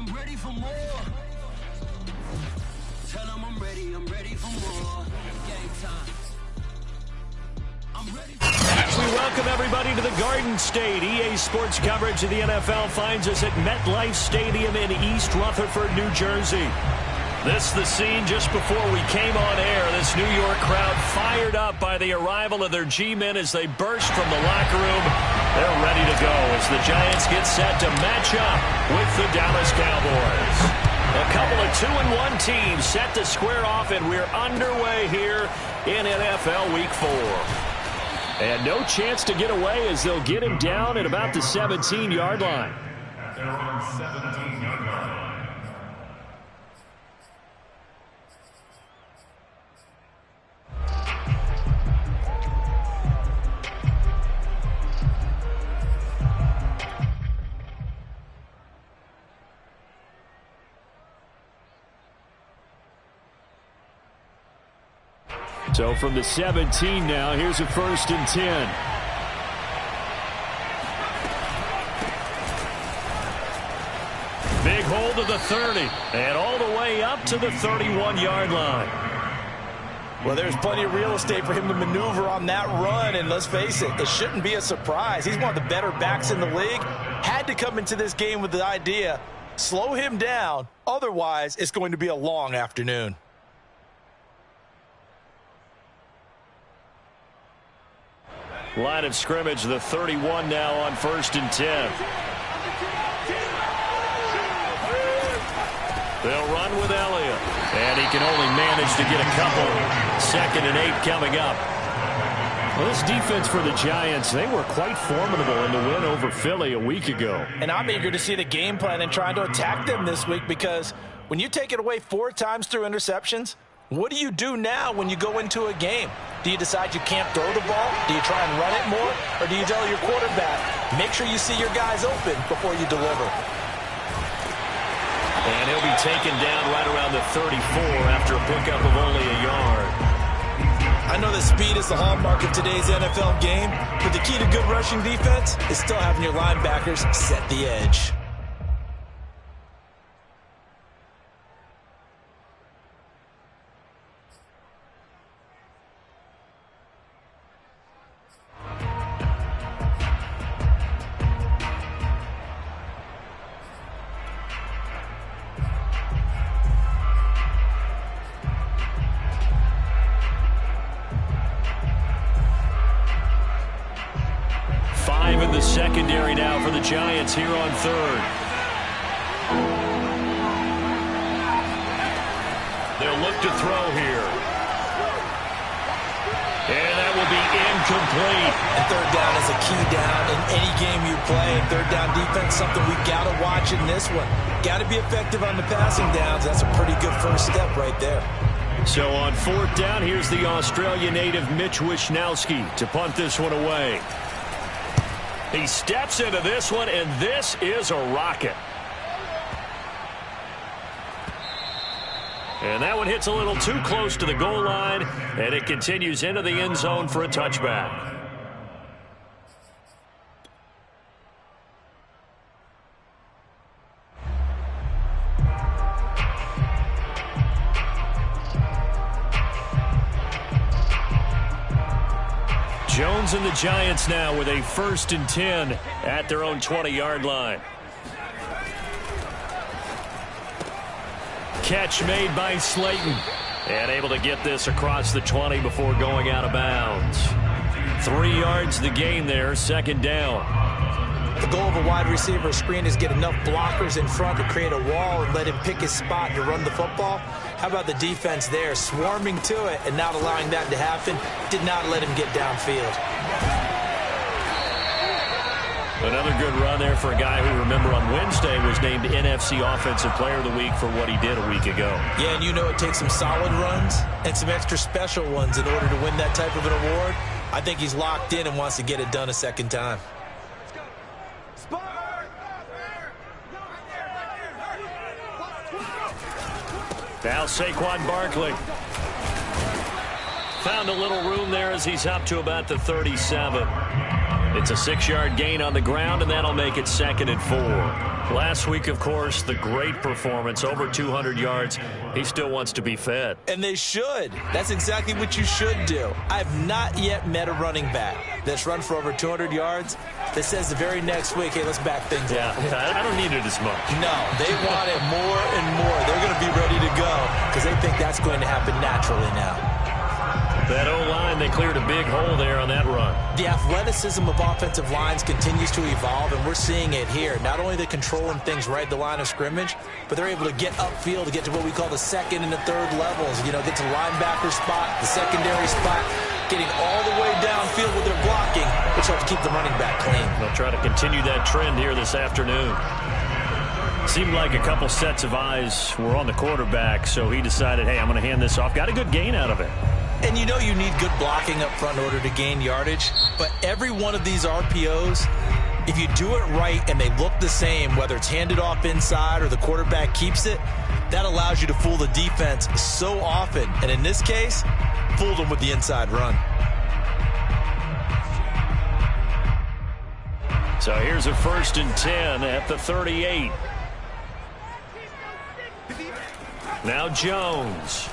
I'm ready for more. Tell them I'm ready for more. Game time. We welcome everybody to the Garden State. EA Sports coverage of the NFL finds us at MetLife Stadium in East Rutherford, New Jersey. This is the scene just before we came on air. This New York crowd fired up by the arrival of their G-men as they burst from the locker room. They're ready to go as the Giants get set to match up with the Dallas Cowboys. A couple of 2-1 teams set to square off, and we're underway here in NFL Week 4. And no chance to get away as they'll get him down at about the 17-yard line. They're on 17-yard line. So from the 17 now, here's a 1st and 10. Big hold of the 30, and all the way up to the 31-yard line. Well, there's plenty of real estate for him to maneuver on that run, and let's face it, it shouldn't be a surprise. He's one of the better backs in the league. Had to come into this game with the idea, slow him down, otherwise it's going to be a long afternoon. Line of scrimmage, the 31 now on 1st and 10. They'll run with Elliott, and he can only manage to get a couple. 2nd and 8 coming up. Well, this defense for the Giants, they were quite formidable in the win over Philly a week ago. And I'm eager to see the game plan and trying to attack them this week, because when you take it away 4 times through interceptions, what do you do now when you go into a game? Do you decide you can't throw the ball? Do you try and run it more? Or do you tell your quarterback, make sure you see your guys open before you deliver? And he'll be taken down right around the 34 after a pickup of only a yard. I know that speed is the hallmark of today's NFL game, but the key to good rushing defense is still having your linebackers set the edge. In the secondary now for the Giants here on 3rd. They'll look to throw here. And that will be incomplete. And 3rd down is a key down in any game you play. 3rd down defense, something we've got to watch in this one. Got to be effective on the passing downs. That's a pretty good first step right there. So on 4th down, here's the Australia native Mitch Wishnowski to punt this one away. He steps into this one, and this is a rocket. And that one hits a little too close to the goal line, and it continues into the end zone for a touchback. Jones and the Giants now with a 1st and 10 at their own 20-yard line. Catch made by Slayton, and able to get this across the 20 before going out of bounds. 3 yards the gain there, 2nd down. The goal of a wide receiver screen is get enough blockers in front to create a wall and let him pick his spot to run the football. How about the defense there, swarming to it and not allowing that to happen? Did not let him get downfield. Another good run there for a guy who, remember, on Wednesday was named NFC Offensive Player of the Week for what he did a week ago. Yeah, and you know it takes some solid runs and some extra special ones in order to win that type of an award. I think he's locked in and wants to get it done a second time. Now Saquon Barkley. Found a little room there as he's up to about the 37. It's a 6-yard gain on the ground, and that'll make it 2nd and 4. Last week, of course, the great performance, over 200 yards. He still wants to be fed. And they should. That's exactly what you should do. I've not yet met a running back that's run for over 200 yards that says the very next week, hey, let's back things up. Yeah, I don't need it as much. No, they want it more and more. They're going to be ready to go because they think that's going to happen naturally now. That O-line, they cleared a big hole there on that run. The athleticism of offensive lines continues to evolve, and we're seeing it here. Not only are they controlling things right at the line of scrimmage, but they're able to get upfield to get to what we call the second and the third levels. You know, get to the linebacker spot, the secondary spot, getting all the way downfield with their blocking, which helps keep the running back clean. They'll try to continue that trend here this afternoon. Seemed like a couple sets of eyes were on the quarterback, so he decided, hey, I'm going to hand this off. Got a good gain out of it. And you know you need good blocking up front in order to gain yardage, but every one of these RPOs, if you do it right and they look the same, whether it's handed off inside or the quarterback keeps it, that allows you to fool the defense so often. And in this case, fooled them with the inside run. So here's a 1st and 10 at the 38. Now Jones.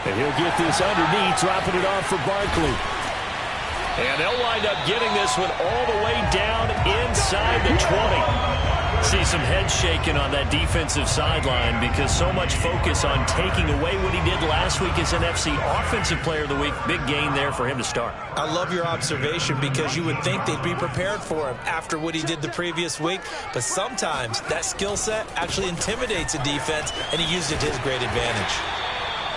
And he'll get this underneath, dropping it off for Barkley. And they'll wind up getting this one all the way down inside the 20. See some heads shaking on that defensive sideline because so much focus on taking away what he did last week as NFC Offensive Player of the Week. Big gain there for him to start. I love your observation because you would think they'd be prepared for him after what he did the previous week. But sometimes that skill set actually intimidates a defense, and he used it to his great advantage.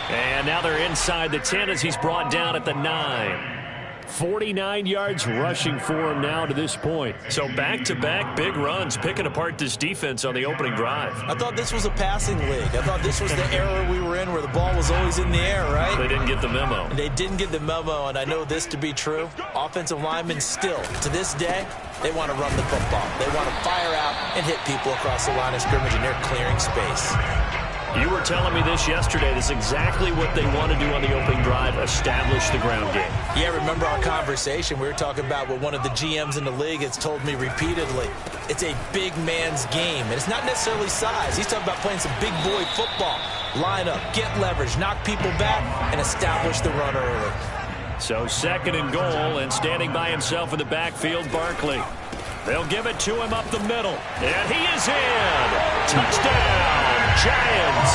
And now they're inside the 10 as he's brought down at the 9. 49 yards rushing for him now to this point. So back-to-back big runs, picking apart this defense on the opening drive. I thought this was a passing league. I thought this was the era we were in where the ball was always in the air, right? They didn't get the memo. They didn't get the memo, and I know this to be true. Offensive linemen still, to this day, they want to run the football. They want to fire out and hit people across the line of scrimmage, and they're clearing space. You were telling me this yesterday. This is exactly what they want to do on the opening drive, establish the ground game. Yeah, remember our conversation? We were talking about what one of the GMs in the league has told me repeatedly. It's a big man's game, and it's not necessarily size. He's talking about playing some big boy football. Line up, get leverage, knock people back, and establish the run early. So 2nd and goal, and standing by himself in the backfield, Barkley. They'll give it to him up the middle, and he is in. Touchdown, Giants.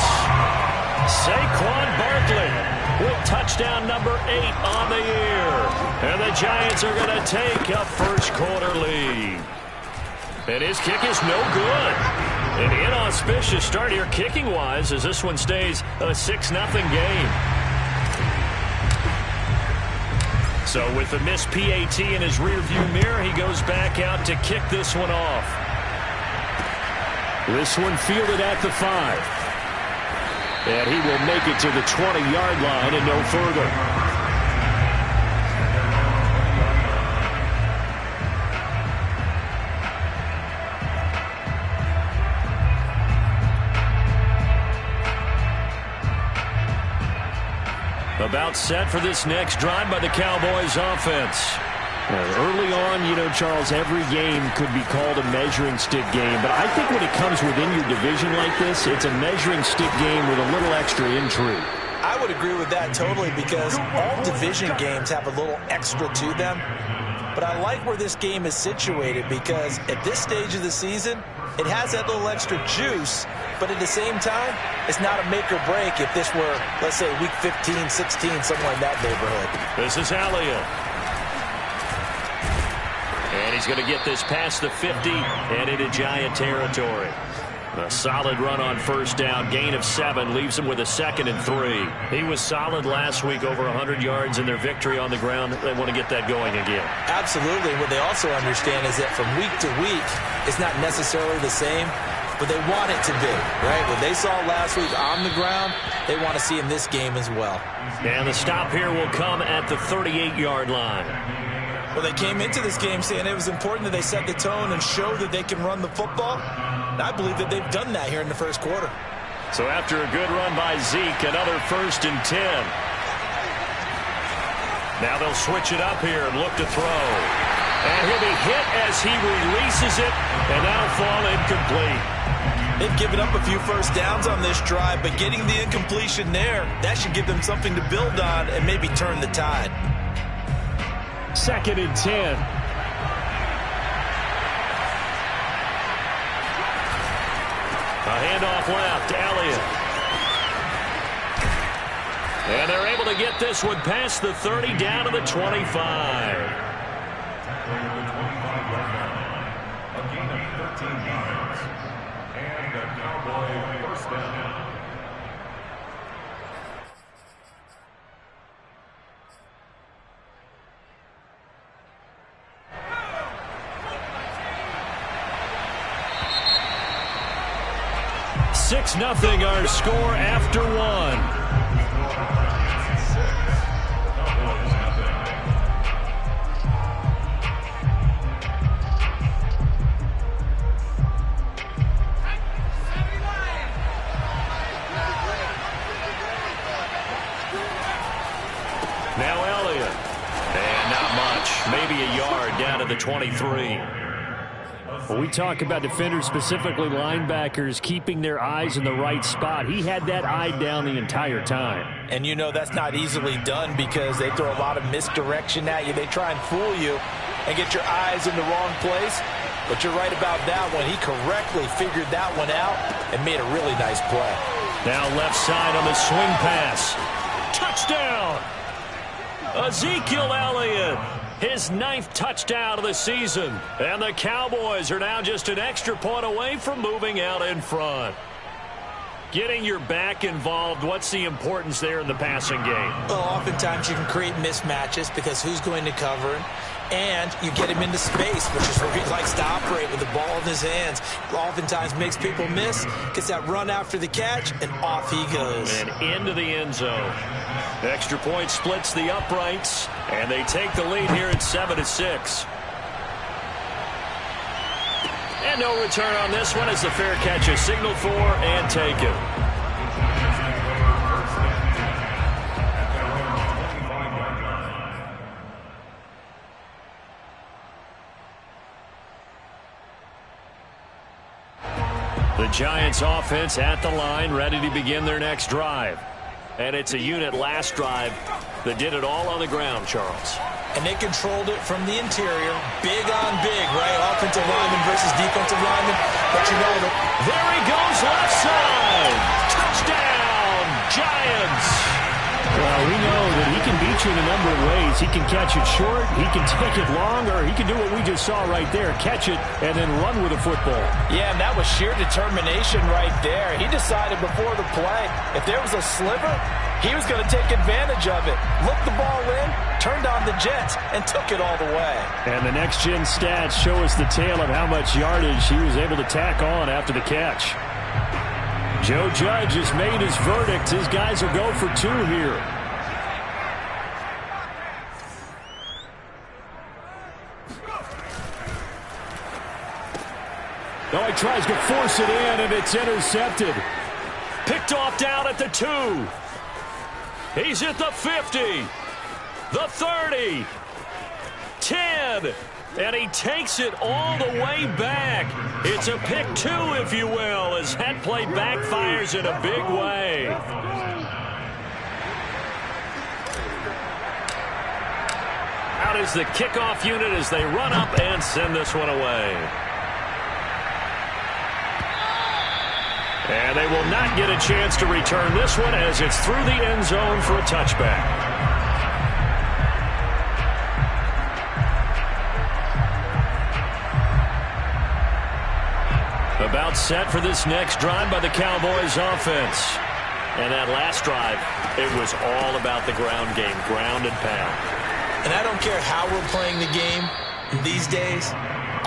Saquon Barkley with touchdown number 8 on the year. And the Giants are going to take a first-quarter lead. And his kick is no good. An inauspicious start here kicking-wise as this one stays a 6-0 game. So with the missed PAT in his rearview mirror, he goes back out to kick this one off. This one fielded at the 5. And he will make it to the 20-yard line and no further. About set for this next drive by the Cowboys offense. Early on, you know, Charles, every game could be called a measuring stick game. But I think when it comes within your division like this, it's a measuring stick game with a little extra intrigue. I would agree with that totally because all division games have a little extra to them. But I like where this game is situated because at this stage of the season, it has that little extra juice, but at the same time, it's not a make or break if this were, let's say, week 15, 16, something like that neighborhood. This is Elliott. And he's going to get this past the 50 and into Giant territory. A solid run on first down, gain of 7, leaves him with a 2nd and 3. He was solid last week, over 100 yards in their victory on the ground. They want to get that going again. Absolutely. What they also understand is that from week to week, it's not necessarily the same, but they want it to be, right? What they saw last week on the ground, they want to see in this game as well. And the stop here will come at the 38-yard line. Well, they came into this game saying it was important that they set the tone and show that they can run the football. And I believe that they've done that here in the first quarter. So after a good run by Zeke, another 1st and 10. Now they'll switch it up here and look to throw. And he'll be hit as he releases it, and that'll fall incomplete. They've given up a few first downs on this drive, but getting the incompletion there, that should give them something to build on and maybe turn the tide. 2nd and 10. A handoff left, Elliott. And they're able to get this one past the 30 down to the 25. Six 0 our score after one. Now Elliott. And not much. Maybe a yard down to the 23. Well, we talk about defenders, specifically linebackers, keeping their eyes in the right spot. He had that eye down the entire time. And you know that's not easily done because they throw a lot of misdirection at you. They try and fool you and get your eyes in the wrong place. But you're right about that one. He correctly figured that one out and made a really nice play. Now left side on the swing pass. Touchdown! Ezekiel Elliott. His 9th touchdown of the season. And the Cowboys are now just an extra point away from moving out in front. Getting your back involved, what's the importance there in the passing game? Well, oftentimes you can create mismatches because who's going to cover him? And you get him into space, which is where he likes to operate with the ball in his hands. Oftentimes makes people miss, gets that run after the catch, and off he goes. And into the end zone. Extra point splits the uprights, and they take the lead here at 7-6. And no return on this one as the fair catch is signaled for and taken. The Giants offense at the line, ready to begin their next drive. And it's a unit last drive that did it all on the ground, Charles. And they controlled it from the interior. Big on big, right? Offensive lineman versus defensive lineman. But you know that. There he goes, left side. Touchdown, Giants. Well, we know that he can beat you in a number of ways. He can catch it short, he can take it long, or he can do what we just saw right there, catch it and then run with the football. Yeah, and that was sheer determination right there. He decided before the play, if there was a sliver, he was going to take advantage of it. Looked the ball in, turned on the jets, and took it all the way. And the next-gen stats show us the tale of how much yardage he was able to tack on after the catch. Joe Judge has made his verdict. His guys will go for 2 here. No, he tries to force it in, and it's intercepted. Picked off down at the 2. He's at the 50, the 30, 10, and he takes it all the way back. It's a pick 2, if you will, as that play backfires in a big way. Out is the kickoff unit as they run up and send this one away. And they will not get a chance to return this one as it's through the end zone for a touchback. About set for this next drive by the Cowboys offense. And that last drive, it was all about the ground game, ground and pound. And I don't care how we're playing the game these days.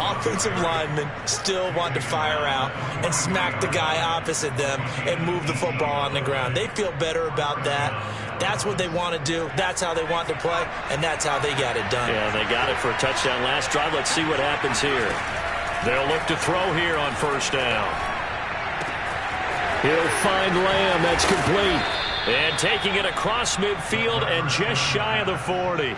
Offensive linemen still want to fire out and smack the guy opposite them and move the football on the ground. They feel better about that. That's what they want to do. That's how they want to play, and that's how they got it done. Yeah, they got it for a touchdown last drive. Let's see what happens here. They'll look to throw here on first down. He'll find Lamb. That's complete. And taking it across midfield and just shy of the 40.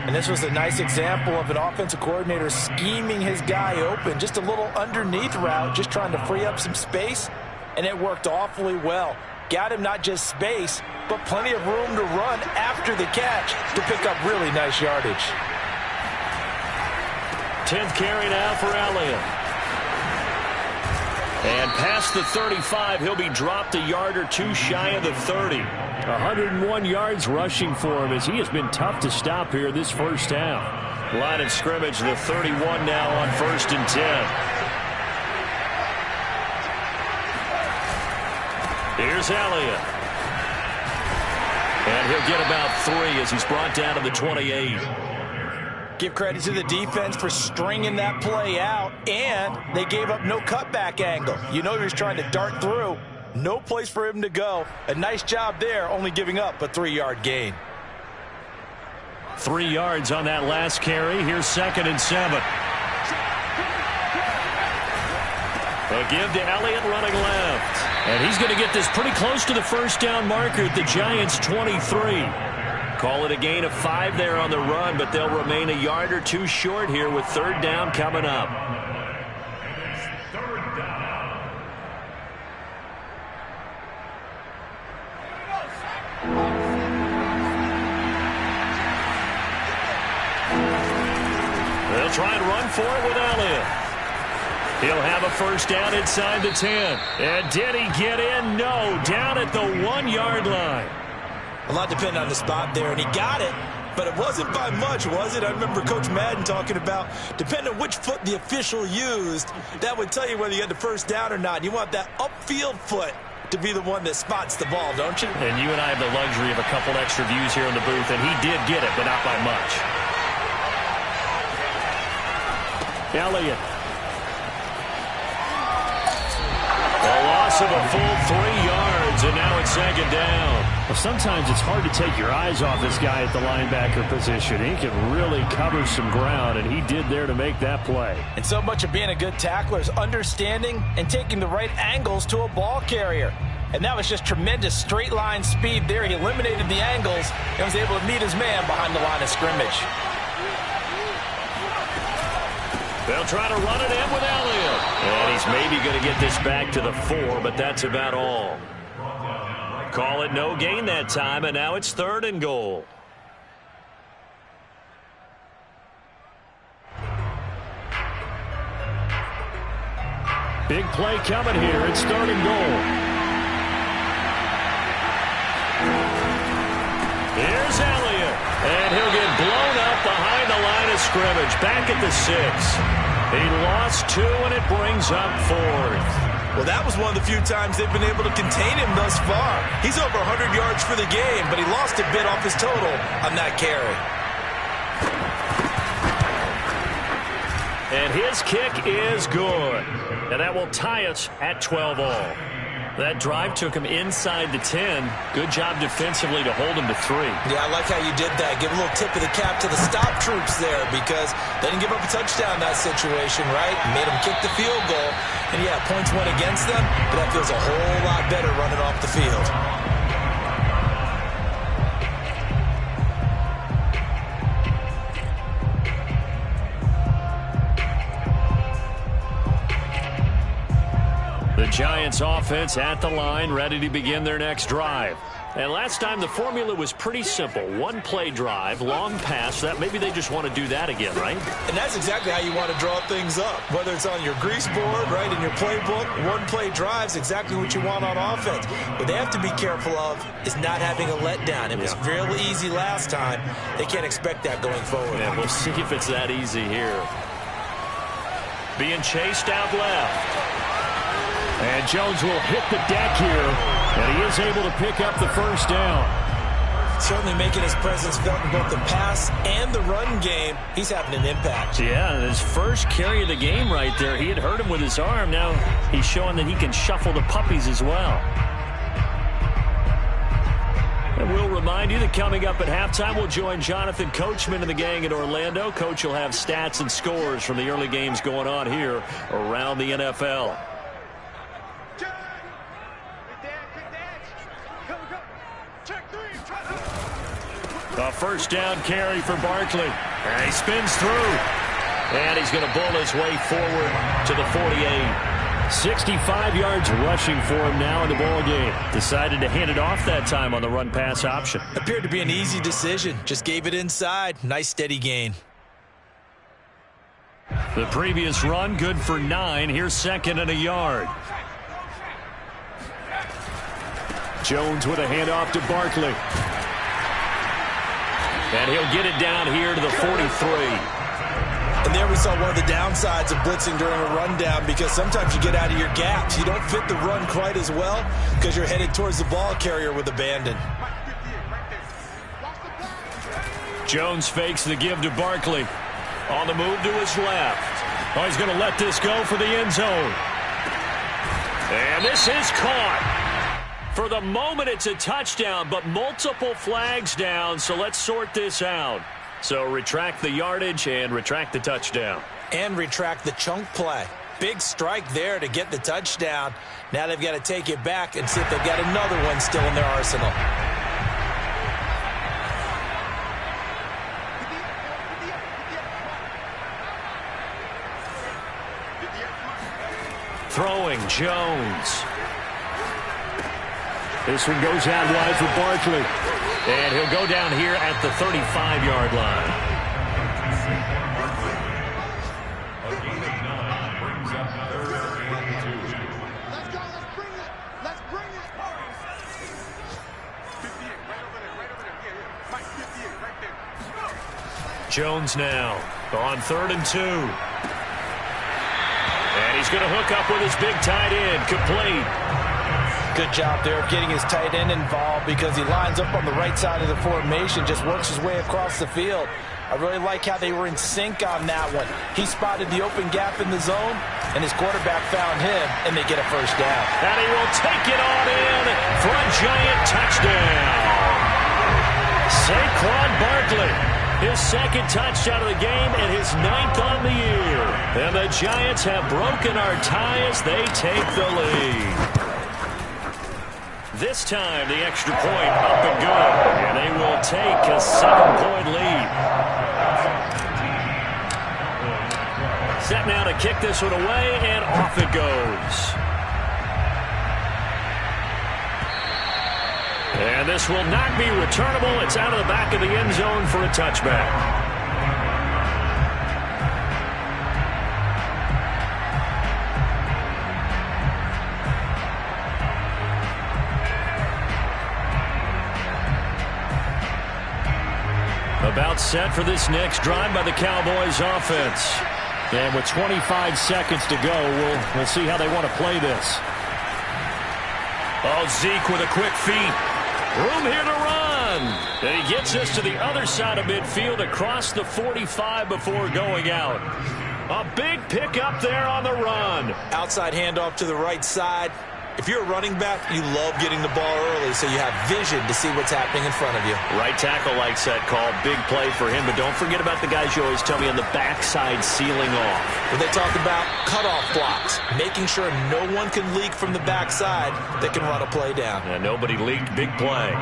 And this was a nice example of an offensive coordinator scheming his guy open. Just a little underneath route, just trying to free up some space. And it worked awfully well. Got him not just space, but plenty of room to run after the catch to pick up really nice yardage. 10th carry now for Elliott. And past the 35, he'll be dropped a yard or two shy of the 30. 101 yards rushing for him as he has been tough to stop here this first half. Line of scrimmage, the 31 now on 1st and 10. Here's Elliott. And he'll get about 3 as he's brought down to the 28. Give credit to the defense for stringing that play out, and they gave up no cutback angle. You know he was trying to dart through. No place for him to go. A nice job there, only giving up a 3-yard gain. 3 yards on that last carry. Here's 2nd and 7. A give to Elliott running left. And he's going to get this pretty close to the first down marker at the Giants' 23. Call it a gain of 5 there on the run, but they'll remain a yard or two short here with 3rd down coming up. They'll try and run for it with Elliott. He'll have a first down inside the 10. And did he get in? No. Down at the 1-yard line. A lot depended on the spot there, and he got it, but it wasn't by much, was it? I remember Coach Madden talking about, depending on which foot the official used, that would tell you whether you had the first down or not. You want that upfield foot to be the one that spots the ball, don't you? And you and I have the luxury of a couple extra views here in the booth, and he did get it, but not by much. Elliott. A loss of a full 3 yards, and now it's 2nd down. Well, sometimes it's hard to take your eyes off this guy at the linebacker position. He can really cover some ground, and he did there to make that play. And so much of being a good tackler is understanding and taking the right angles to a ball carrier. And that was just tremendous straight line speed there. He eliminated the angles and was able to meet his man behind the line of scrimmage. They'll try to run it in with Elliott. And he's maybe going to get this back to the 4, but that's about all. Call it no gain that time, and now it's 3rd and goal. Big play coming here. It's 3rd and goal. Here's Elliott. And he'll get blown up behind the line of scrimmage. Back at the 6. He lost 2, and it brings up 4th. Well, that was one of the few times they've been able to contain him thus far. He's over 100 yards for the game, but he lost a bit off his total on that carry. And his kick is good. And that will tie us at 12 all. That drive took him inside the 10. Good job defensively to hold him to 3. Yeah, I like how you did that. Give a little tip of the cap to the stop troops there because they didn't give up a touchdown in that situation, right? Made them kick the field goal. And, yeah, points went against them, but that feels a whole lot better running off the field. The Giants offense at the line, ready to begin their next drive. And last time the formula was pretty simple. 1-play drive, long pass. That maybe they just want to do that again, right? And that's exactly how you want to draw things up. Whether it's on your grease board, right, in your playbook, 1-play drive's exactly what you want on offense. What they have to be careful of is not having a letdown. It was real easy last time. They can't expect that going forward. Yeah, we'll see if it's that easy here. Being chased out left. And Jones will hit the deck here, and he is able to pick up the first down. Certainly making his presence felt in both the pass and the run game. He's having an impact. Yeah, his first carry of the game right there. He had hurt him with his arm. Now he's showing that he can shuffle the puppies as well. And we'll remind you that coming up at halftime, we'll join Jonathan Coachman and the gang in Orlando. Coach will have stats and scores from the early games going on here around the NFL. Go, go. A first down carry for Barkley. And he spins through. And he's going to bull his way forward to the 48. 65 yards rushing for him now in the ball game. Decided to hand it off that time on the run-pass option. Appeared to be an easy decision. Just gave it inside. Nice steady gain. The previous run, good for 9. Here's second and a yard. Jones with a handoff to Barkley. And he'll get it down here to the 43. And there we saw one of the downsides of blitzing during a rundown, because sometimes you get out of your gaps. You don't fit the run quite as well because you're headed towards the ball carrier with abandon. Jones fakes the give to Barkley. On the move to his left. Oh, he's going to let this go for the end zone. And this is caught. For the moment, it's a touchdown, but multiple flags down, so let's sort this out. So retract the yardage and retract the touchdown. And retract the chunk play. Big strike there to get the touchdown. Now they've got to take it back and see if they've got another one still in their arsenal. Throwing, Jones. This one goes out wide for Barkley. And he'll go down here at the 35-yard line. A gain of 9 brings up 3rd and 2. Let's go. Let's bring it. Let's bring it. 58, right over there. Right over there. Yeah. Mike, 58, right there. Jones now on 3rd and 2. And he's going to hook up with his big tight end. Complete. Good job there of getting his tight end involved, because he lines up on the right side of the formation, just works his way across the field. I really like how they were in sync on that one. He spotted the open gap in the zone, and his quarterback found him, and they get a first down. And he will take it on in for a giant touchdown. Saquon Barkley, his second touchdown of the game and his 9th on the year. And the Giants have broken our tie as they take the lead. This time, the extra point up and good. And they will take a 7-point lead. Set now to kick this one away, and off it goes. And this will not be returnable. It's out of the back of the end zone for a touchback. About set for this next drive by the Cowboys offense. And with 25 seconds to go, we'll see how they want to play this. Oh, Zeke with a quick feed. Room here to run. And he gets us to the other side of midfield across the 45 before going out. A big pickup there on the run. Outside handoff to the right side. If you're a running back, you love getting the ball early so you have vision to see what's happening in front of you. Right tackle likes that call. Big play for him, but don't forget about the guys you always tell me on the backside sealing off. When they talk about cutoff blocks, making sure no one can leak from the backside that can run a play down. And nobody leaked. Big play.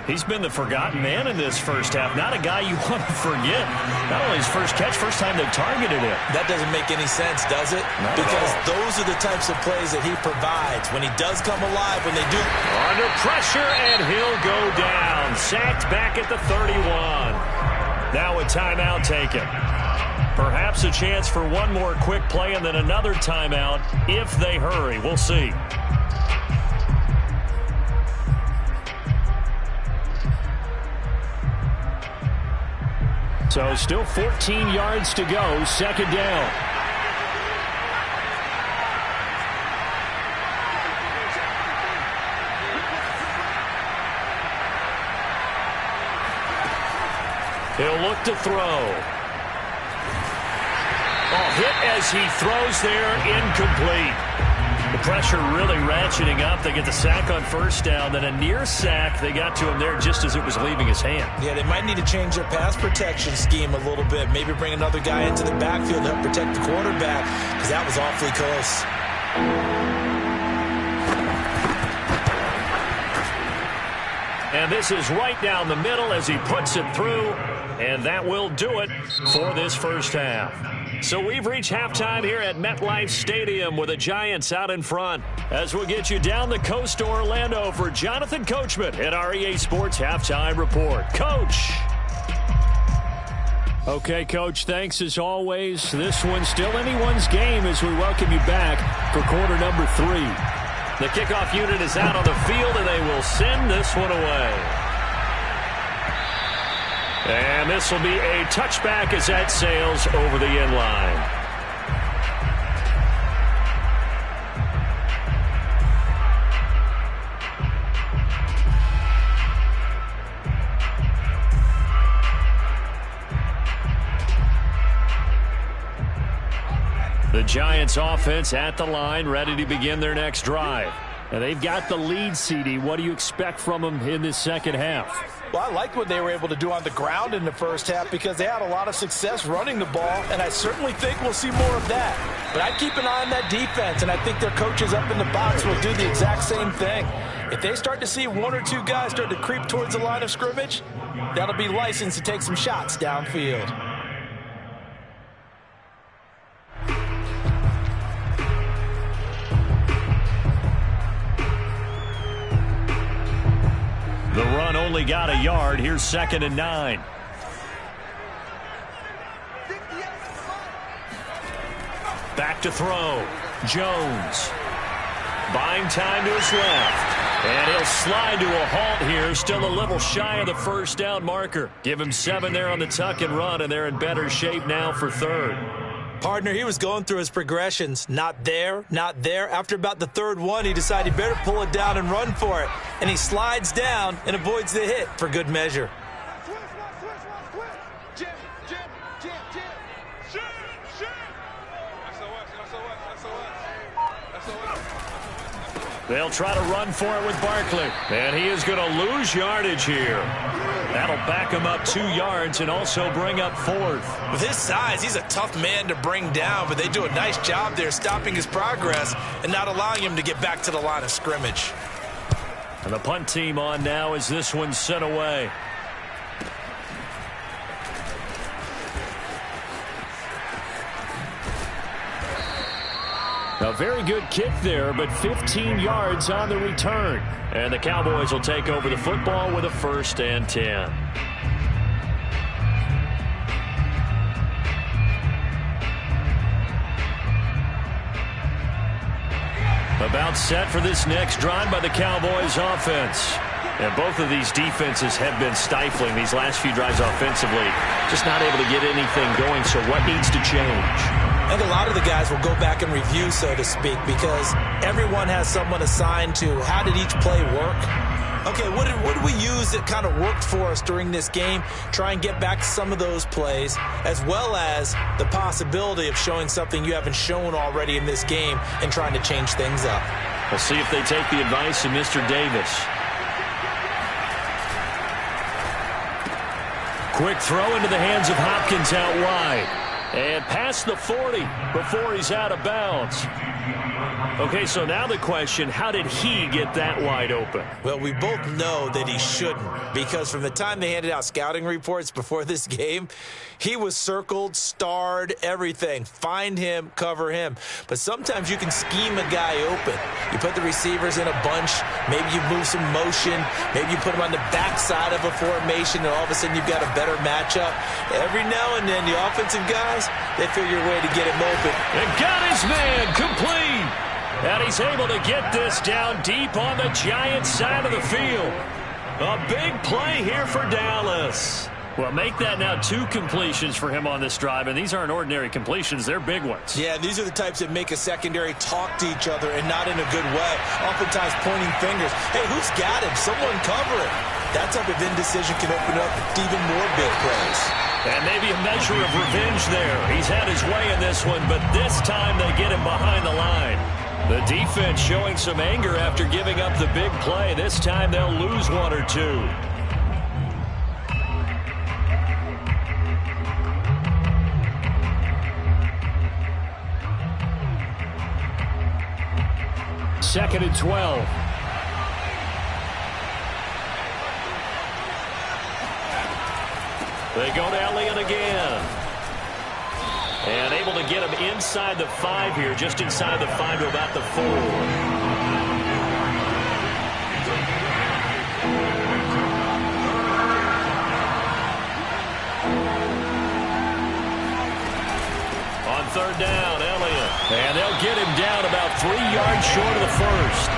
He's been the forgotten man in this first half. Not a guy you want to forget. Not only his first catch, first time they've targeted him. That doesn't make any sense, does it? Because those are the types of plays that he provides. When he does come alive, when they do. Under pressure, and he'll go down. Sacked back at the 31. Now a timeout taken. Perhaps a chance for one more quick play and then another timeout if they hurry. We'll see. So still 14 yards to go, second down. He'll look to throw. Oh, hit as he throws there, incomplete. The pressure really ratcheting up. They get the sack on first down, then a near sack. They got to him there just as it was leaving his hand. Yeah, they might need to change their pass protection scheme a little bit. Maybe bring another guy into the backfield to help protect the quarterback, because that was awfully close. And this is right down the middle as he puts it through. And that will do it for this first half. So we've reached halftime here at MetLife Stadium with the Giants out in front. As we'll get you down the coast to Orlando for Jonathan Coachman at our EA Sports Halftime Report. Coach. Okay, Coach, thanks as always. This one's still anyone's game as we welcome you back for quarter number 3. The kickoff unit is out on the field, and they will send this one away. And this will be a touchback as that sails over the end line. The Giants offense at the line, ready to begin their next drive. And they've got the lead, CD. What do you expect from them in this second half? Well, I like what they were able to do on the ground in the first half because they had a lot of success running the ball, and I certainly think we'll see more of that. But I'd keep an eye on that defense, and I think their coaches up in the box will do the exact same thing. If they start to see one or two guys start to creep towards the line of scrimmage, that'll be licensed to take some shots downfield. The run only got a yard. Here's 2nd and 9. Back to throw. Jones. Buying time to his left. And he'll slide to a halt here. Still a little shy of the first down marker. Give him 7 there on the tuck and run, and they're in better shape now for 3rd. Partner, he was going through his progressions. Not there, not there. After about the 3rd one, he decided he better pull it down and run for it. And he slides down and avoids the hit for good measure. They'll try to run for it with Barkley. And he is going to lose yardage here. That'll back him up 2 yards and also bring up 4th. With his size, he's a tough man to bring down, but they do a nice job there stopping his progress and not allowing him to get back to the line of scrimmage. And the punt team on now as this one's sent away. A very good kick there, but 15 yards on the return. And the Cowboys will take over the football with a 1st and 10. About set for this next drive by the Cowboys offense. And both of these defenses have been stifling these last few drives offensively. Just not able to get anything going, so what needs to change? I think a lot of the guys will go back and review, so to speak, because everyone has someone assigned to how did each play work. Okay, what did we use that kind of worked for us during this game? Try and get back to some of those plays, as well as the possibility of showing something you haven't shown already in this game and trying to change things up. We'll see if they take the advice of Mr. Davis. Quick throw into the hands of Hopkins out wide. And past the 40 before he's out of bounds. Okay, so now the question, how did he get that wide open? Well, we both know that he shouldn't, because from the time they handed out scouting reports before this game, he was circled, starred, everything. Find him, cover him. But sometimes you can scheme a guy open. You put the receivers in a bunch, maybe you move some motion, maybe you put them on the backside of a formation, and all of a sudden you've got a better matchup. Every now and then, the offensive guys, they figure a way to get him open. And got his man complete. And he's able to get this down deep on the Giants side of the field. A big play here for Dallas. Well, make that now 2 completions for him on this drive, and these aren't ordinary completions. They're big ones. Yeah, these are the types that make a secondary talk to each other and not in a good way. Oftentimes pointing fingers. Hey, who's got him? Someone cover it. That type of indecision can open up even more big plays. And maybe a measure of revenge there. He's had his way in this one, but this time they get him behind the line. The defense showing some anger after giving up the big play. This time they'll lose 1 or 2. Second and 12. They go to Elliott again. And able to get him inside the 5 here, just inside the 5 to about the 4. On third down, Elliott. And they'll get him down about 3 yards short of the first.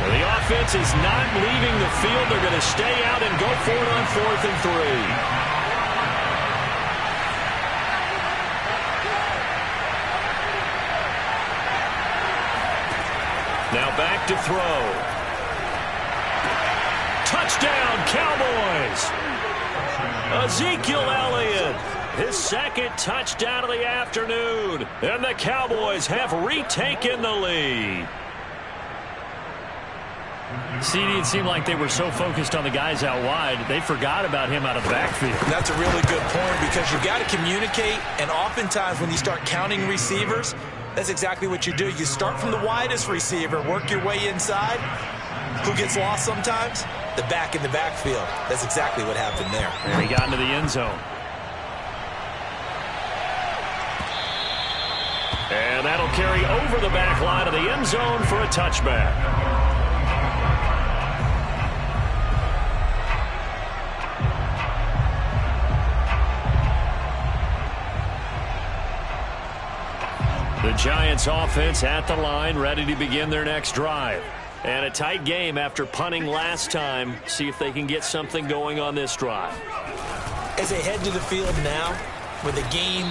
Well, the offense is not leaving the field. They're going to stay out and go for it on 4th and 3. Now back to throw. Touchdown, Cowboys! Ezekiel Elliott, his second touchdown of the afternoon. And the Cowboys have retaken the lead. CD, it seemed like they were so focused on the guys out wide, they forgot about him out of the backfield. That's a really good point because you've got to communicate, and oftentimes when you start counting receivers, that's exactly what you do. You start from the widest receiver, work your way inside. Who gets lost sometimes? The back in the backfield. That's exactly what happened there. And he got into the end zone. And that'll carry over the back line of the end zone for a touchback. The Giants offense at the line, ready to begin their next drive. And a tight game after punting last time. See if they can get something going on this drive. As they head to the field now, with the game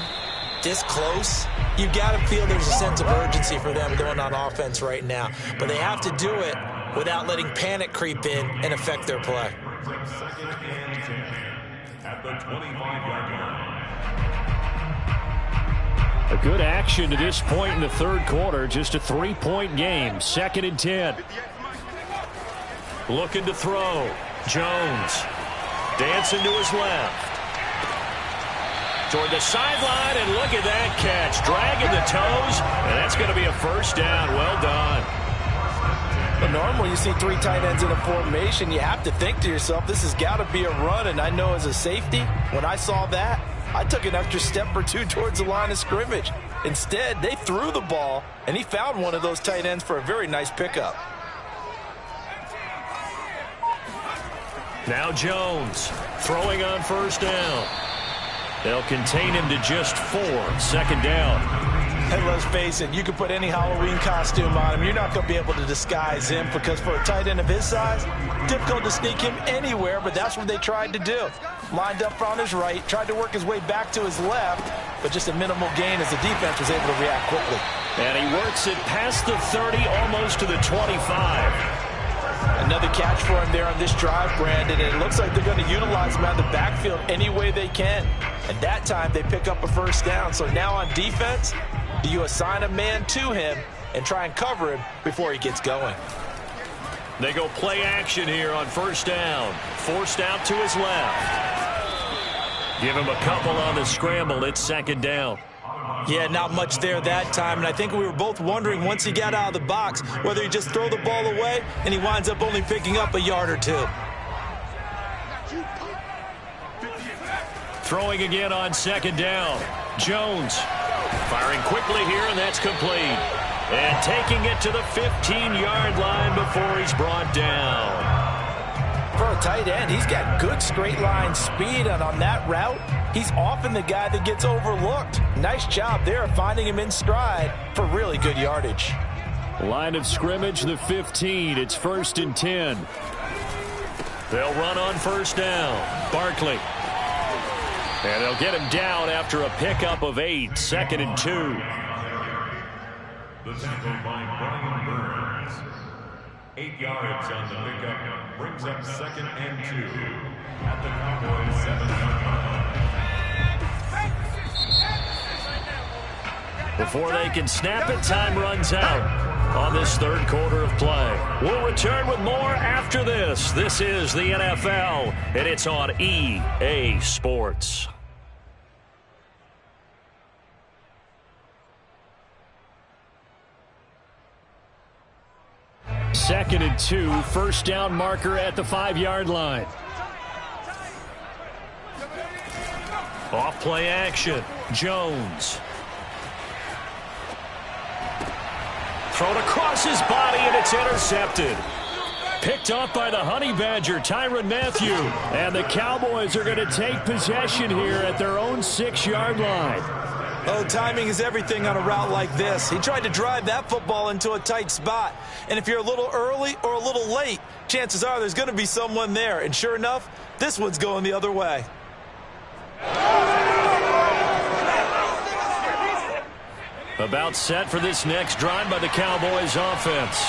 this close, you've got to feel there's a sense of urgency for them going on offense right now. But they have to do it without letting panic creep in and affect their play. Second and 10 at the 25-yard line. A good action to this point in the third quarter. Just a 3-point game. 2nd and 10. Looking to throw. Jones. Dancing to his left. Toward the sideline, and look at that catch. Dragging the toes, and that's going to be a first down. Well done. But normally you see 3 tight ends in a formation, you have to think to yourself, this has got to be a run. And I know as a safety, when I saw that, I took an extra step or 2 towards the line of scrimmage. Instead, they threw the ball, and he found one of those tight ends for a very nice pickup. Now Jones throwing on first down. They'll contain him to just 4. 2nd down. And let's face it, you can put any Halloween costume on him. You're not going to be able to disguise him because for a tight end of his size, difficult to sneak him anywhere, but that's what they tried to do. Lined up on his right, tried to work his way back to his left, but just a minimal gain as the defense was able to react quickly. And he works it past the 30, almost to the 25. Another catch for him there on this drive, Brandon, and it looks like they're going to utilize him out of the backfield any way they can. And that time they pick up a first down. So now on defense, do you assign a man to him and try and cover him before he gets going? They go play action here on first down. Forced out to his left. Give him a couple on the scramble. It's 2nd down. Yeah, not much there that time, and I think we were both wondering once he got out of the box whether he just throw the ball away and he winds up only picking up a yard or 2. Throwing again on 2nd down. Jones firing quickly here, and that's complete. And taking it to the 15-yard line before he's brought down. For a tight end, he's got good straight line speed, and on that route, he's often the guy that gets overlooked. Nice job there of finding him in stride for really good yardage. Line of scrimmage, the 15. It's 1st and 10. They'll run on first down. Barkley. And they'll get him down after a pickup of 8. 2nd and 2. The tackle by Brian Burns. 8 yards on the pickup. Brings up 2nd and 2 at the Cowboys 7-yard line. Before they can snap it, time runs out on this third quarter of play. We'll return with more after this. This is the NFL, and it's on EA Sports. Second and 2, first down marker at the 5-yard line. Off play action. Jones. Thrown across his body, and it's intercepted. Picked off by the Honey Badger, Tyrann Mathieu. And the Cowboys are going to take possession here at their own 6-yard line. Oh, timing is everything on a route like this. He tried to drive that football into a tight spot. And if you're a little early or a little late, chances are there's going to be someone there. And sure enough, this one's going the other way. About set for this next drive by the Cowboys offense.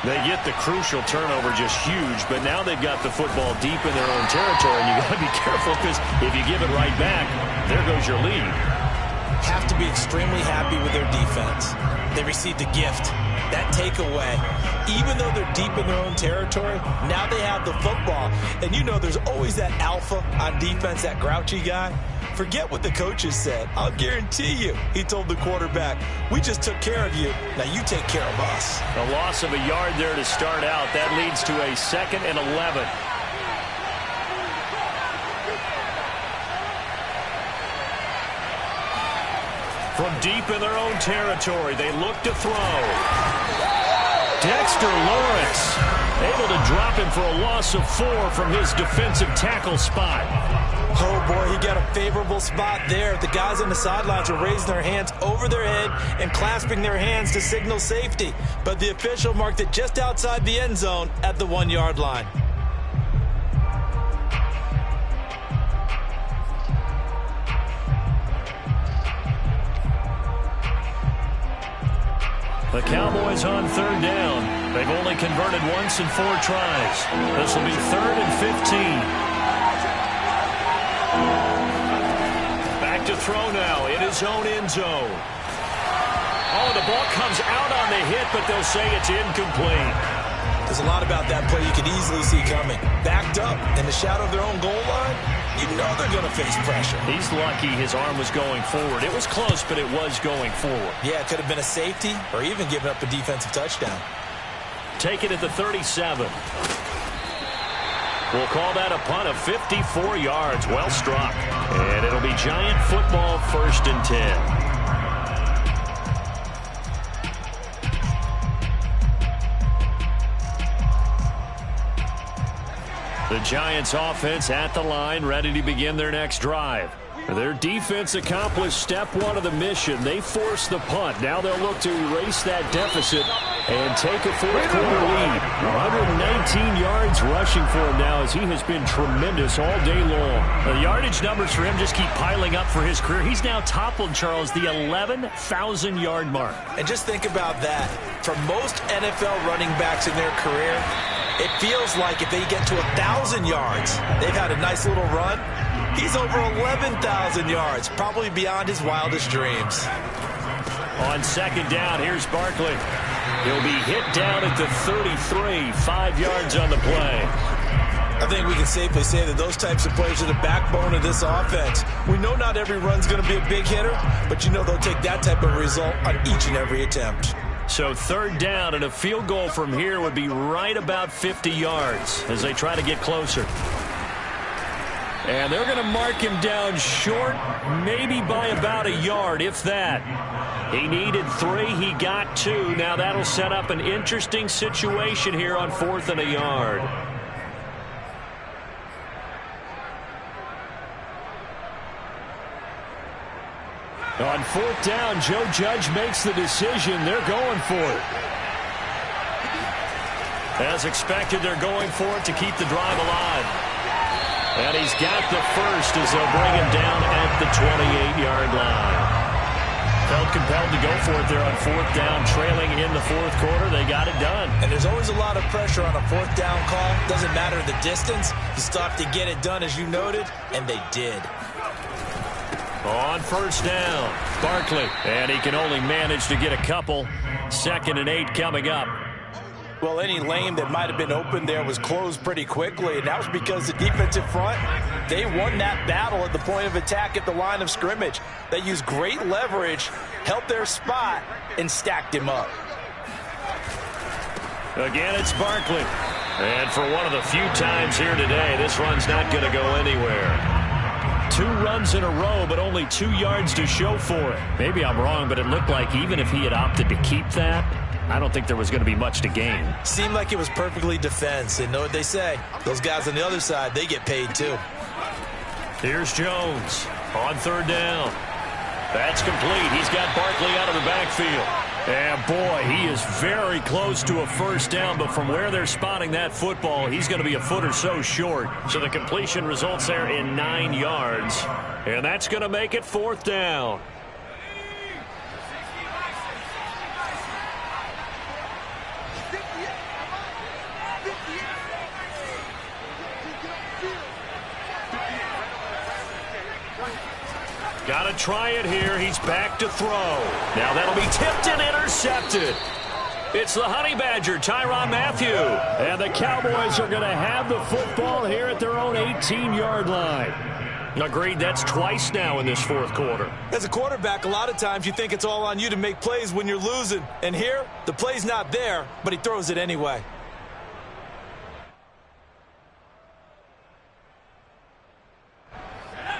They get the crucial turnover, just huge, but now they've got the football deep in their own territory, and you got to be careful because if you give it right back, there goes your lead. Have to be extremely happy with their defense. They received a gift. That takeaway, even though they're deep in their own territory, now they have the football. And you know there's always that alpha on defense, that grouchy guy. Forget what the coaches said. I'll guarantee you, he told the quarterback, we just took care of you. Now you take care of us. A loss of a yard there to start out. That leads to a 2nd and 11. From deep in their own territory, they look to throw. Dexter Lawrence able to drop him for a loss of 4 from his defensive tackle spot. Oh, boy, he got a favorable spot there. The guys on the sidelines were raising their hands over their head and clasping their hands to signal safety. But the official marked it just outside the end zone at the 1-yard line. The Cowboys on 3rd down. They've only converted once in 4 tries. This will be 3rd and 15. Back to throw now in his own end zone. Oh, the ball comes out on the hit, but they'll say it's incomplete. There's a lot about that play you could easily see coming. Backed up in the shadow of their own goal line, you know they're going to face pressure. He's lucky his arm was going forward. It was close, but it was going forward. Yeah, it could have been a safety or even given up a defensive touchdown. Take it at the 37. We'll call that a punt of 54 yards. Well struck. And it'll be Giant football, 1st and 10. The Giants offense at the line, ready to begin their next drive. Their defense accomplished step 1 of the mission. They forced the punt. Now they'll look to erase that deficit and take a 4th-quarter lead. 119 yards rushing for him now as he has been tremendous all day long. The yardage numbers for him just keep piling up for his career. He's now toppled, Charles, the 11,000-yard mark. And just think about that. For most NFL running backs in their career, it feels like if they get to 1,000 yards, they've had a nice little run. He's over 11,000 yards, probably beyond his wildest dreams. On 2nd down, here's Barkley. He'll be hit down at the 33, 5 yards on the play. I think we can safely say that those types of plays are the backbone of this offense. We know not every run's going to be a big hitter, but you know they'll take that type of result on each and every attempt. So 3rd down, and a field goal from here would be right about 50 yards as they try to get closer. And they're going to mark him down short, maybe by about a yard, if that. He needed 3, he got 2. Now that'll set up an interesting situation here on 4th and a yard. On 4th down, Joe Judge makes the decision. They're going for it. As expected, they're going for it to keep the drive alive. And he's got the first as they'll bring him down at the 28-yard line. Felt compelled to go for it there on 4th down, trailing in the 4th quarter. They got it done. And there's always a lot of pressure on a 4th down call. Doesn't matter the distance. You still have to get it done, as you noted, and they did. On 1st down, Barkley. And he can only manage to get a couple. 2nd and 8 coming up. Well, any lane that might have been open there was closed pretty quickly, and that was because the defensive front, they won that battle at the point of attack at the line of scrimmage. They used great leverage, held their spot, and stacked him up. Again, it's Barkley. And for one of the few times here today, this run's not going to go anywhere. 2 2 runs in a row, but only 2 yards to show for it. Maybe I'm wrong, but it looked like even if he had opted to keep that, I don't think there was going to be much to gain. Seemed like it was perfectly defense. And know what they say? Those guys on the other side, they get paid too. Here's Jones on 3rd down. That's complete. He's got Barkley out of the backfield. And boy, he is very close to a first down, but from where they're spotting that football, he's going to be a foot or so short. So the completion results there in 9 yards. And that's going to make it 4th down. Got to try it here. He's back to throw. Now that'll be tipped and intercepted. It's the Honey Badger, Tyrann Mathieu. And the Cowboys are going to have the football here at their own 18-yard line. Agreed, that's twice now in this 4th quarter. As a quarterback, a lot of times you think it's all on you to make plays when you're losing. And here, the play's not there, but he throws it anyway.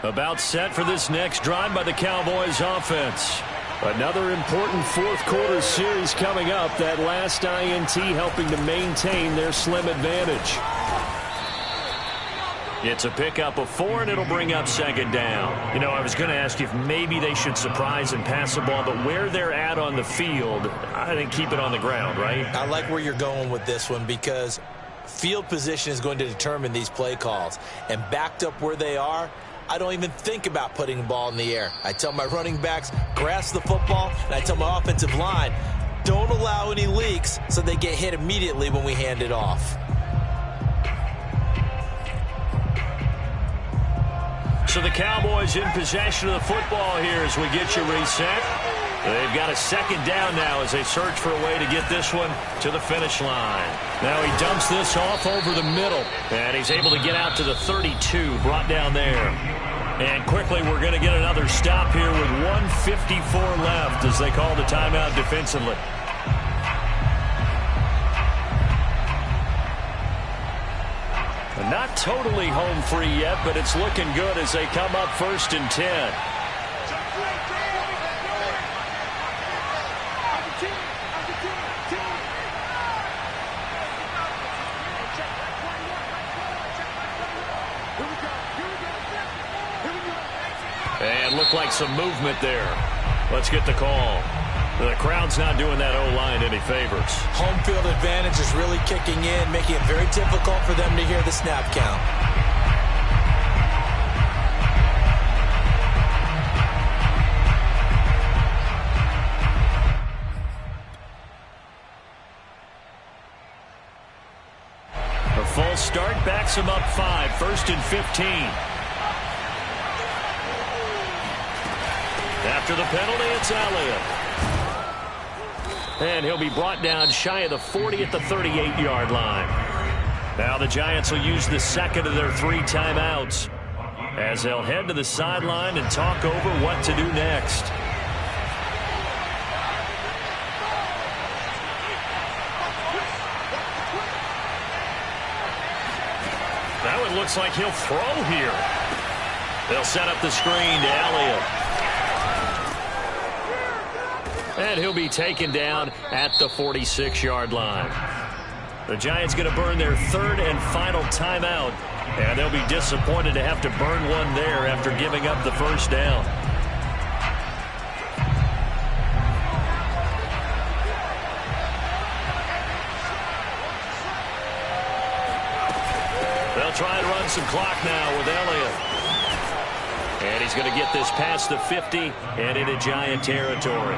About set for this next drive by the Cowboys offense. Another important 4th quarter series coming up. That last INT helping to maintain their slim advantage. It's a pickup of 4, and it'll bring up 2nd down. You know, I was going to ask you if maybe they should surprise and pass the ball, but where they're at on the field, I think keep it on the ground, right? I like where you're going with this one because field position is going to determine these play calls. And backed up where they are, I don't even think about putting the ball in the air. I tell my running backs, grasp the football, and I tell my offensive line, don't allow any leaks so they get hit immediately when we hand it off. So the Cowboys in possession of the football here as we get you reset. They've got a 2nd down now as they search for a way to get this one to the finish line. Now he dumps this off over the middle, and he's able to get out to the 32, brought down there. And quickly we're going to get another stop here with 1:54 left as they call the timeout defensively. Not totally home free yet, but it's looking good as they come up 1st and 10. And looked like some movement there. Let's get the call. The crowd's not doing that O-line any favors. Home field advantage is really kicking in, making it very difficult for them to hear the snap count. A false start backs him up 5, 1st and 15. After the penalty, it's Elliott. And he'll be brought down shy of the 40 at the 38-yard line. Now the Giants will use the 2nd of their 3 timeouts as they'll head to the sideline and talk over what to do next. Now it looks like he'll throw here. They'll set up the screen to Elliott. And he'll be taken down at the 46-yard line. The Giants going to burn their 3rd and final timeout, and they'll be disappointed to have to burn one there after giving up the 1st down. They'll try and run some clock now with Elliott. And he's going to get this past the 50 and into Giant territory.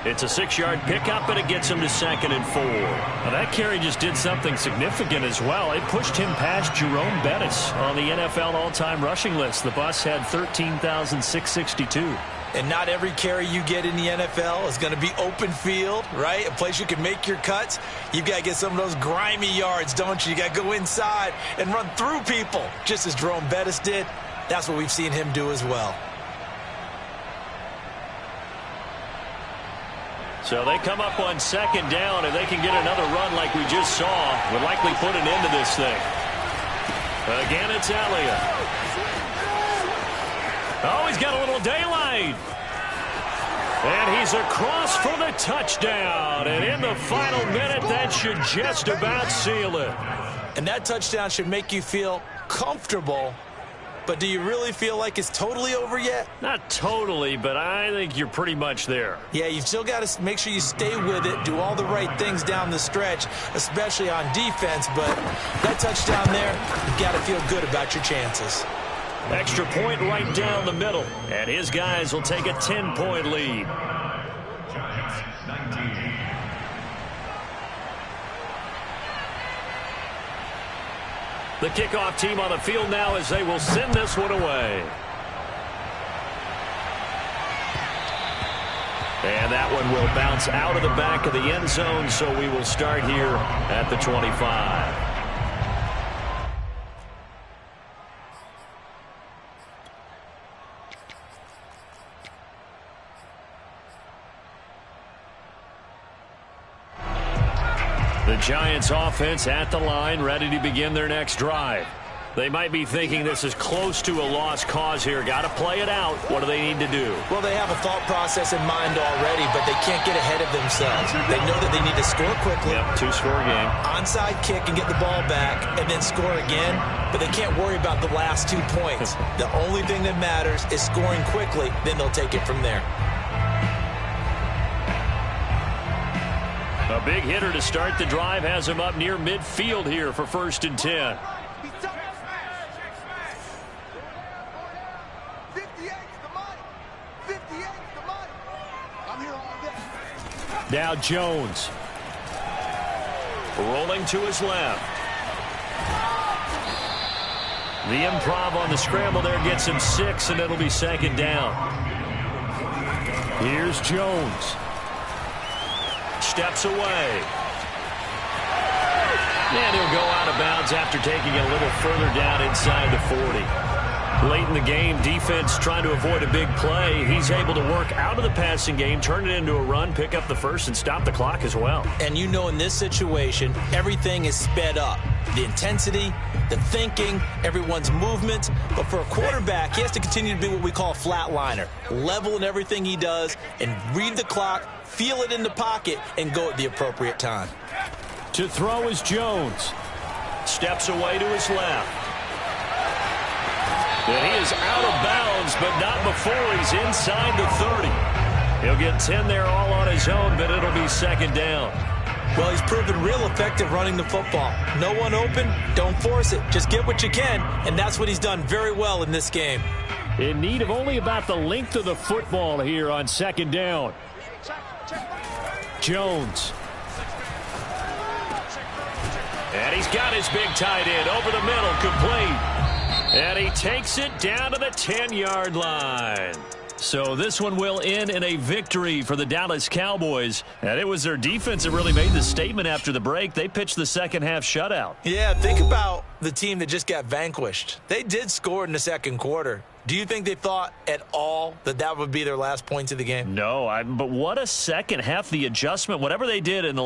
It's a 6-yard pickup, and it gets him to 2nd and 4. Now that carry just did something significant as well. It pushed him past Jerome Bettis on the NFL all-time rushing list. The bus had 13,662. And not every carry you get in the NFL is going to be open field, right? A place you can make your cuts. You've got to get some of those grimy yards, don't you? You got to go inside and run through people, just as Jerome Bettis did. That's what we've seen him do as well. So they come up on 2nd down, and they can get another run like we just saw. Would likely put an end to this thing. Again, it's Elliott. Oh, he's got a little daylight. And he's across for the touchdown. And in the final minute, that should just about seal it. And that touchdown should make you feel comfortable. But do you really feel like it's totally over yet? Not totally, but I think you're pretty much there. Yeah, you've still got to make sure you stay with it, do all the right things down the stretch, especially on defense. But that touchdown there, you've got to feel good about your chances. Extra point right down the middle. And his guys will take a 10-point lead. Giants 19. The kickoff team on the field now as they will send this one away. And that one will bounce out of the back of the end zone, so we will start here at the 25. The Giants offense at the line, ready to begin their next drive. They might be thinking this is close to a lost cause here. Got to play it out. What do they need to do? Well, they have a thought process in mind already, but they can't get ahead of themselves. They know that they need to score quickly. Yep, two-score game. Onside kick and get the ball back and then score again, but they can't worry about the last 2 points. The only thing that matters is scoring quickly, then they'll take it from there. A big hitter to start the drive has him up near midfield here for 1st and 10. 58's the money. 58's the money. I'm here all day. Now Jones. Rolling to his left. The improv on the scramble there gets him 6, and it'll be 2nd down. Here's Jones. Steps away. And he'll go out of bounds after taking it a little further down inside the 40. Late in the game, defense trying to avoid a big play. He's able to work out of the passing game, turn it into a run, pick up the first, and stop the clock as well. And you know in this situation, everything is sped up. The intensity, the thinking, everyone's movement. But for a quarterback, he has to continue to be what we call a flatliner. Level in everything he does and read the clock, feel it in the pocket, and go at the appropriate time. To throw is Jones. Steps away to his left. And he is out of bounds, but not before he's inside the 30. He'll get 10 there all on his own, but it'll be 2nd down. Well, he's proven real effective running the football. No one open, don't force it. Just get what you can, and that's what he's done very well in this game. In need of only about the length of the football here on 2nd down. Jones. And he's got his big tight end over the middle, complete. And he takes it down to the 10-yard line. So this one will end in a victory for the Dallas Cowboys. And it was their defense that really made the statement after the break. They pitched the second-half shutout. Yeah, think about the team that just got vanquished. They did score in the 2nd quarter. Do you think they thought at all that that would be their last points of the game? No, but what a second half. The adjustment, whatever they did in the